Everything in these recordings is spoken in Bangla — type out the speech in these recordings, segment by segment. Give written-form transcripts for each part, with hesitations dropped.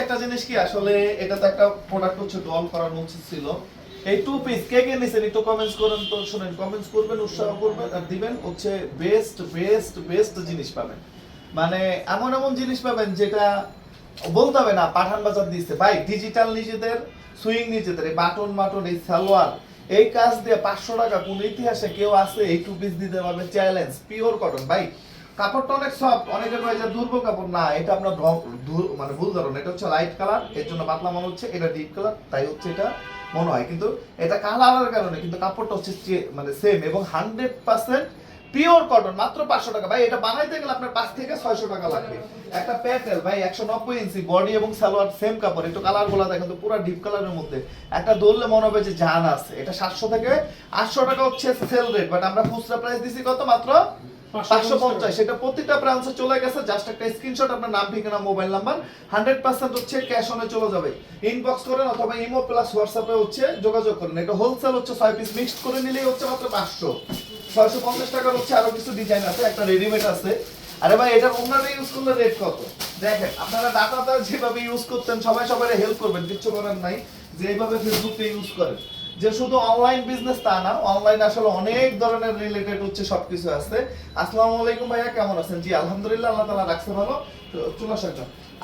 একটা জিনিস কি আসলে এটা তো একটা প্রোডাক্ট হচ্ছে ডল করার উচিত ছিল। এই টু পিস কে কে নিছেন একটু কমেন্টস করেন তো, শুনেন কমেন্টস করবেন, উৎসাহ করবেন আর দিবেন হচ্ছে বেস্ট বেস্ট বেস্ট জিনিস পাবেন। মানে এমন এমন জিনিস পাবেন যেটা বলতে হবে না পাঠান বাজার দিচ্ছে ভাই। ডিজিটাল নিজেদের, সুইং নিজেদের, এই বাটন মাটন এই সালোয়ার এই কাজ দিয়ে 500 টাকা কোন ইতিহাসে কেউ আছে এই টু পিস দিতে পারবে? চ্যালেঞ্জ। পিওর কটন ভাই, কাপড়টা অনেক সফট। অনেকের রয়েছে দুর্বল কাপড়, না এটা আপনার মানে ভুল ধরুন। এটা হচ্ছে লাইট কালার, এর জন্য পাতলা মনে হচ্ছে, এটা ডিপ কালার তাই হচ্ছে এটা মনে হয়, কিন্তু এটা কালারের কারণে কিন্তু কাপড়টা হচ্ছে মানে সেম এবং 100% পিওর কটন। মাত্র 500 টাকা ভাই। এটা বানাইতে গেলে আপনার 5 থেকে 600 টাকা লাগবে। একটা প্যাটেল ভাই 190 ইঞ্চি বডি এবং সালোয়ার সেম কাপড়। একটু কালার গুলা দেখেন তো, পুরো ডিপ কালারের মধ্যে একটা ধরলে মনে হবে যে জান আছে। এটা 700 থেকে 800 টাকা হচ্ছে সেল রেট, বাট আমরা খুচরা প্রাইস দিছি কত? মাত্র 550। সেটা প্রতিটা ব্রাঞ্চে চলে গেছে। জাস্ট একটা স্ক্রিনশট, আপনার নাম, ঠিকানা, মোবাইল নাম্বার, 100% হচ্ছে ক্যাশ অনে চলে যাবে। ইনবক্স করেন অথবা ইমো প্লাস হোয়াটসঅ্যাপে হচ্ছে যোগাযোগ করেন। এটা হোলসেল হচ্ছে 6 পিস মিক্সড করে নিলেই হচ্ছে মাত্র 500। 650 টাকার হচ্ছে আরো কিছু ডিজাইন আছে, একটা রেডিমেড আছে। আরে ভাই এটার ওনারা ইউজ করলে রেট কত দেখেন। আপনারা ডাটাটা যেভাবে ইউজ করতেন সবাই সবাই হেল্প করবেন, কিচ্ছু করার নাই। যে এইভাবে ফেসবুকটা ইউজ করেন, যে শুধু অনলাইন বিজনেস তা না, অনলাইন আসলে অনেক ধরনের রিলেটেড হচ্ছে সবকিছু আছে। আসসালামু আলাইকুম ভাইয়া, কেমন আছেন? জি আলহামদুলিল্লাহ, আল্লাহ তাআলা রাখছে ভালো। চলে আসেন,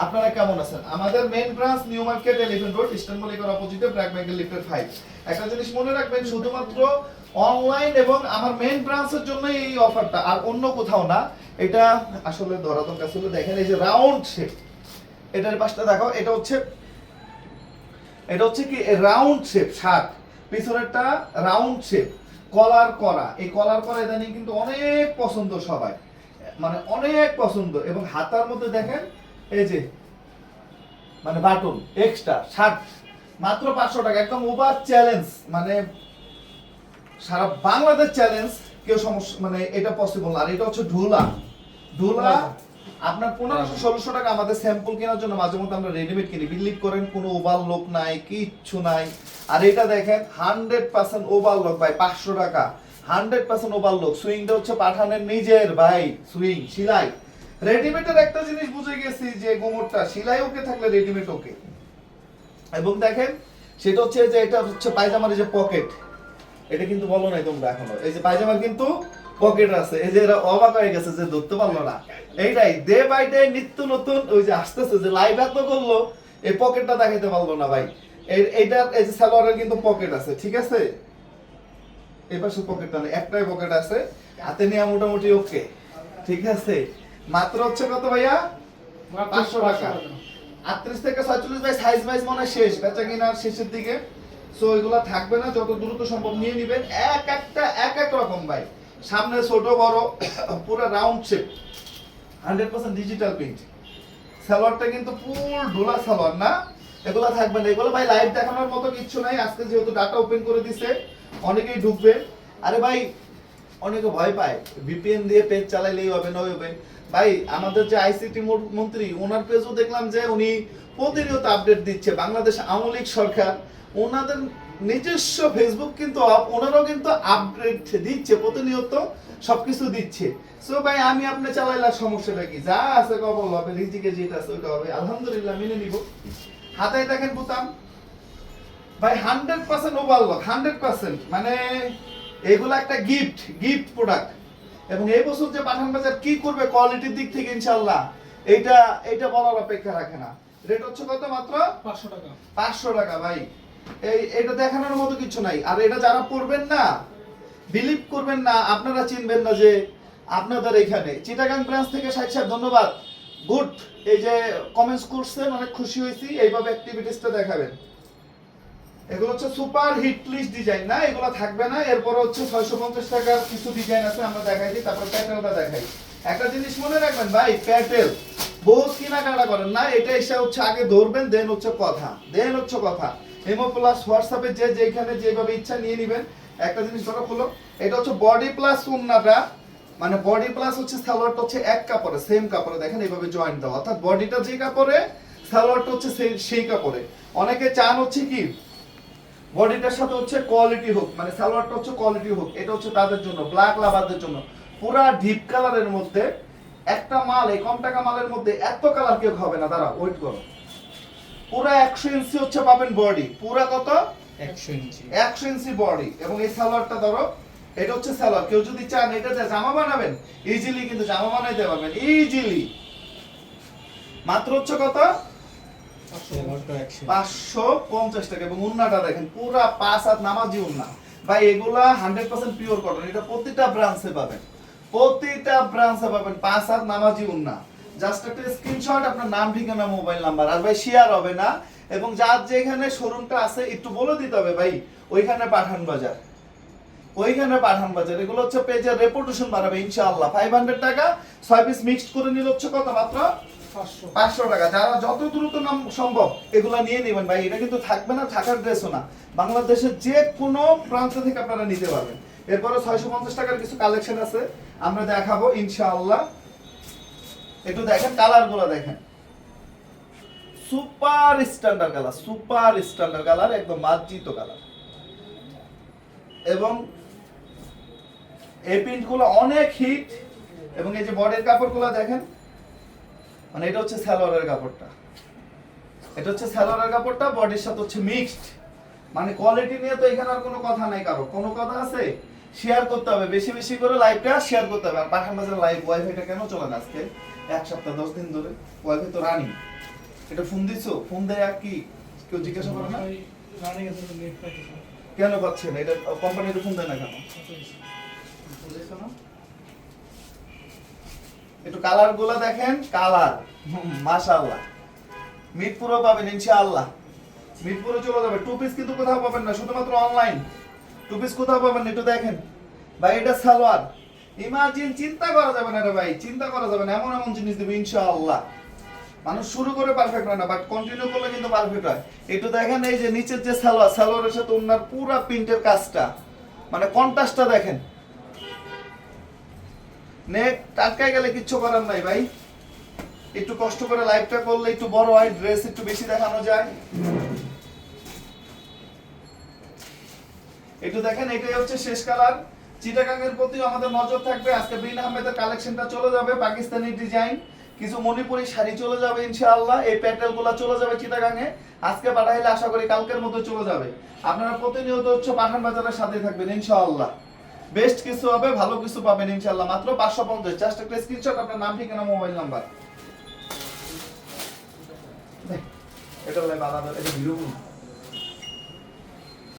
আপনারা কেমন আছেন? আমাদের main branch New Market, Elephant Road, Eastern মল্লিকার অপোজিটে, ব্র্যাক ব্যাংকের লিফটের 5। একটা জিনিস মনে রাখবেন, শুধুমাত্র অনলাইন এবং আমার মেইন ব্রাঞ্চের জন্য এই অফারটা, আর অন্য কোথাও না। এটা আসলে ধরাতন কাছে দেখেন, এই যে রাউন্ড শেপ, এটার পাশটা দেখো, এটা হচ্ছে কি রাউন্ড শেপ শার্ট, পিছনেরটা রাউন্ড শেপ, কলার করা। এই কলার করা ইদানিং কিন্তু অনেক পছন্দ সবাই, মানে অনেক পছন্দ। এবং হাতার মধ্যে দেখেন এই যে মানে বাটন এক্সট্রা শার্ট, মাত্র 500 টাকা। একদম ওভার চ্যালেঞ্জ, মানে সারা বাংলাদেশ চ্যালেঞ্জ। কেউ সমস্যা মানে এটা পসিবল না। আর এটা হচ্ছে ঢোলা আপনার 1500-1600 টাকা। আমাদের স্যাম্পল কেনার জন্য মাঝে মধ্যে আমরা রেডিমেড কিনি। বিলিভ করেন কোনো ওভারলক নাই, কিচ্ছু নাই। আর এটা দেখেন 100% ওভারলক ভাই, 500 টাকা 100% ওভারলক। সুইংটা হচ্ছে পাঠানের নিজের ভাই, সুইং সেলাই। রেডিমেডের একটা জিনিস বুঝে গেছি যে গোমরটা সেলাই ওকে থাকলে রেডিমেড ওকে। এবং দেখেন সেটা হচ্ছে যে এটা হচ্ছে পায়জামার যে পকেট, এটা কিন্তু বলো নাই তোমরা এখনো। এই যে পায়জামার কিন্তু পকেট আছে। এই যে এরা অবাক হয়ে গেছে যে ধরতে পারলো না। এইটাই ডে বাই ডে নিত্য নতুন ওই যে আসতেছে, যে লাইভ এত করলো এই পকেটটা দেখাইতে পারলো না ভাই। এইটার এই যে সালোয়ারের কিন্তু পকেট আছে, ঠিক আছে? এই পাশে পকেটটা নেই, একটাই পকেট আছে। হাতে নিয়ে মোটামুটি ওকে, ঠিক আছে? মাত্র হচ্ছে কত ভাইয়া? 500 টাকা। 38 থেকে 46 ভাই সাইজ ওয়াইজ মনে হয় শেষ, বেচা কিনার শেষের দিকে। সো এগুলা থাকবে না, যত দ্রুত সম্ভব নিয়ে নেবেন। এক একটা এক এক রকম ভাই, সামনে ছোট বড় পুরো রাউন্ড শেপ, 100% ডিজিটাল প্রিন্ট। সালোয়ারটা কিন্তু ফুল ঢোলা সালোয়ার না, এগুলা থাকবে না। এগুলো ভাই লাইভ দেখানোর মতো কিছু নাই। আজকে যেহেতু ডাটা ওপেন করে দিছে অনেকেই ঢুকবে। আরে ভাই অনেকে ভয় পায় ভিপিএন দিয়ে পেজ চালাইলেই হবে না হবে। ভাই আমাদের যে আইসিটি মন্ত্রী, ওনার পেজও দেখলাম যে উনি প্রতিনিয়ত আপডেট দিচ্ছে। বাংলাদেশ আওয়ামী লীগ সরকার, ওনাদের নিজস্ব ফেসবুক কিন্তু ওনারাও কিন্তু আপডেট দিচ্ছে, প্রতিনিয়ত সবকিছু দিচ্ছে। সো ভাই আমি আপনি চালাইলাম, সমস্যাটা কি? যা আছে কবল হবে, রিজিকে যেটা আছে ওইটা হবে, আলহামদুলিল্লাহ মেনে নিব। হাতায় দেখেন বোতাম ভাই 100% ওভারলক, 100%। মানে এগুলো একটা গিফট প্রোডাক্ট। এবং এই বছর যে পাঠান বাজার কি করবে কোয়ালিটির দিক থেকে ইনশাআল্লাহ, এইটা বলার অপেক্ষা রাখে না। রেট হচ্ছে কত? মাত্র 500 টাকা। 500 টাকা ভাই। এটা দেখানোর মতো কিছু নাই। আর এটা যারা পড়বেন না, বিলিভ করবেন না, আপনারা চিনবেন না যে আপনাদের এখানে চিটাগাং ব্রাঞ্চ থেকে 60 ধন্যবাদ। গুড, এই যে কমেন্টস করছেন, অনেক খুশি হয়েছি। এইভাবে অ্যাক্টিভিটিসটা দেখাবেন। এগুলো হচ্ছে সুপার হিট লিস্ট ডিজাইন না, এগুলো থাকবে না। এরপর হচ্ছে 650 টাকার কিছু ডিজাইন আছে, আমরা দেখাই দিই। তারপর প্যাটেলটা দেখাই। একটা জিনিস মনে রাখবেন ভাই, প্যাটেল বহুত কেনাকাটা করেন না, এটা এসে হচ্ছে আগে ধরবেন, দেন হচ্ছে কথা। ইমো প্লাস হোয়াটসঅ্যাপে যে যেখানে যেভাবে ইচ্ছা নিয়ে নেবেন। একটা জিনিস ধরো হলো, এটা হচ্ছে বডি প্লাস ওন্নাটা, মানে বডি প্লাস হচ্ছে সালোয়ারটা হচ্ছে এক কাপড়ে, সেম কাপড়ে দেখেন এইভাবে জয়েন্ট দেওয়া, অর্থাৎ বডিটা যে কাপড়ে সালোয়ারটা হচ্ছে সেই কাপড়ে। অনেকে চান হচ্ছে কি বডিটার সাথে হচ্ছে কোয়ালিটি হোক, মানে সালোয়ারটা হচ্ছে কোয়ালিটি হোক। এটা হচ্ছে তাদের জন্য, ব্ল্যাক লাভারদের জন্য। পুরা ডিপ কালারের মধ্যে একটা মাল, এই কম টাকা মালের মধ্যে এত কালার কেউ হবে না। দাঁড়া ওয়েট করো, পুরো 100 ইঞ্চি হচ্ছে পাবেন বডি, পুরো কত 100 ইঞ্চি 100 ইঞ্চি বডি। এবং এই সালোয়ারটা ধরো, এটা হচ্ছে সালোয়ার, কেউ যদি চান এটা দিয়ে জামা বানাবেন ইজিলি কিন্তু জামা বানাইতে পারবেন ইজিলি। মাত্র হচ্ছে কত সালোয়ারটা 100 550 টাকা। এবং উন্নাটা দেখেন পুরা 5 হাত নামাজি উন্না ভাই, এগুলা 100% পিওর কটন, এটা প্রতিটা ব্রাঞ্চে পাবেন, প্রতিটা ব্রাঞ্চে পাবেন 5 হাত নামাজি উন্না। জাস্ট একটা স্ক্রিনশট, আপনার নাম ঠিকানা মোবাইল নাম্বার, আর ভাই শেয়ার হবে না। এবং যার যেখানে শোরুমটা আছে একটু বলে দিতে হবে ভাই, ওইখানে পাঠান বাজার, ওইখানে পাঠান বাজার। এগুলো হচ্ছে পেজের রেপুটেশন বাড়াবে ইনশাআল্লাহ। 500 টাকা 6 পিস মিক্সড করে নিলে হচ্ছে কত মাত্র 500 টাকা। যারা যত দ্রুত নাম সম্ভব এগুলা নিয়ে নেবেন ভাই, এটা কিন্তু থাকবে না, থাকার ড্রেসও না, বাংলাদেশের যে কোনো প্রান্ত থেকে আপনারা নিতে পারবেন। এরপরে 650 টাকার কিছু কালেকশন আছে আমরা দেখাবো ইনশাআল্লাহ। একটু দেখেন কালার গুলো, দেখেন super standard colour, super standard colour, একদম মার্জিত কালার। এবং এই প্রিন্ট গুলো অনেক হিট। এবং এই যে বডির কাপড়গুলো দেখেন, মানে এটা হচ্ছে সালোয়ারের কাপড়টা, এটা হচ্ছে সালোয়ারের কাপড়টা, বডির সাথে হচ্ছে মিক্সড। মানে কোয়ালিটি নিয়ে তো এখানে আর কোনো কথা নাই, কারো কোনো কথা আছে। শেয়ার করতে হবে, বেশি বেশি করে লাইভটা শেয়ার করতে হবে। আর পাঠান বাজার লাইভ ওয়াইফাইটা কেন চলে না আজকে 1 সপ্তাহ 10 দিন ধরে? ওয়াইফাই তো রানিং। এটা ফোন দিছো, ফোন দেয় আর কি কেউ জিজ্ঞাসা করে না রানিং এর জন্য নেট পাইতেছে না। কেন পাচ্ছে না? এটা কোম্পানিতে ফোন দেয় না কেন? বুঝেছো না? একটু কালার গুলা দেখেন, কালার মাশাআল্লাহ। মিরপুরও পাবেন ইনশাআল্লাহ, মিরপুরে চলে যাবে। টু পিস কিন্তু কোথাও পাবেন না, শুধুমাত্র অনলাইন। টু পিস কোথাও পাবেন না, একটু দেখেন ভাই, এটা সালোয়ার। ইমাজিন, চিন্তা করা যাবে না রে ভাই, চিন্তা করা যাবে না, এমন এমন জিনিস দেবে ইনশাআল্লাহ। মানুষ শুরু করে পারফেক্ট হয় না, বাট কন্টিনিউ করলে কিন্তু পারফেক্ট হয়। একটু দেখেন এই যে নিচের যে সালোয়ার, সালোয়ারের সাথে ওনার পুরো প্রিন্টের কাজটা, মানে কন্ট্রাস্টটা দেখেন। নেক টাটকায় গেলে কিচ্ছু করার নাই ভাই, একটু কষ্ট করে লাইভটা করলে একটু বড় হয়, ড্রেস একটু বেশি দেখানো যায়। একটু দেখেন, এটাই হচ্ছে শেষ কালার। চিটাগাংয়ের প্রতি আমাদের নজর থাকবে। আজকে বিন আহমেদের কালেকশনটা চলে যাবে, পাকিস্তানি ডিজাইন, কিছু মণিপুরি শাড়ি চলে যাবে ইনশাআল্লাহ। এই প্যাটেলগুলো চলে যাবে চিটাগাংয়ে। আজকে পাঠাইলে আশা করি কালকের মধ্যে চলে যাবে। আপনারা প্রতিনিয়ত হচ্ছে পাঠান বাজারের সাথে থাকবেন ইনশাআল্লাহ। বেস্ট কিছু হবে, ভালো কিছু পাবেন ইনশাআল্লাহ। মাত্র 550। জাস্ট একটা স্ক্রিনশট, আপনার নাম ঠিকানা মোবাইল নাম্বার। এটা হলো আলাদা, এটা ভিডিও